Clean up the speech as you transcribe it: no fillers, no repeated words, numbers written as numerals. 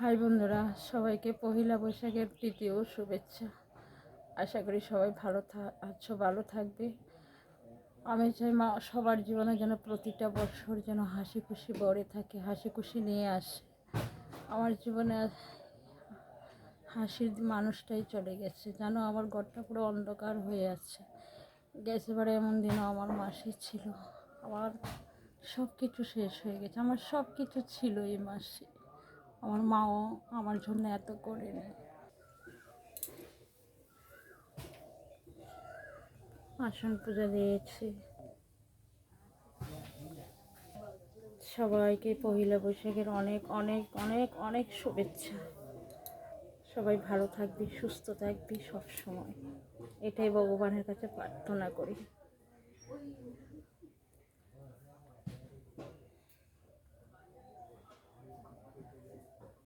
High বন্ধুরা, সবাইকে পহিলা বৈশাখের প্রীতি ও শুভেচ্ছা। আশা করি সবাই ভালো থাকবে। আমি চাই সবার জীবনে যেন প্রতিটা বছর যেন হাসি খুশি ভরে থাকে, হাসি খুশি নিয়ে আসে। আমার জীবনে হাসির মানুষটাই চলে গেছে, যেন আমার ঘরটা পুরো অন্ধকার হয়ে আছে। গেছেবারে এমন দিনও আমার মাসে ছিল, আমার সব কিছু শেষ হয়ে গেছে। আমার সব কিছু ছিল এই মাসে, আমার মাও আমার জন্য এত করেনি। আসন পূজা দিয়েছি। সবাইকে পহিলা বৈশাখের অনেক অনেক অনেক অনেক শুভেচ্ছা। সবাই ভালো থাকবি, সুস্থ থাকবি সব সময়, এটাই ভগবানের কাছে প্রার্থনা করি।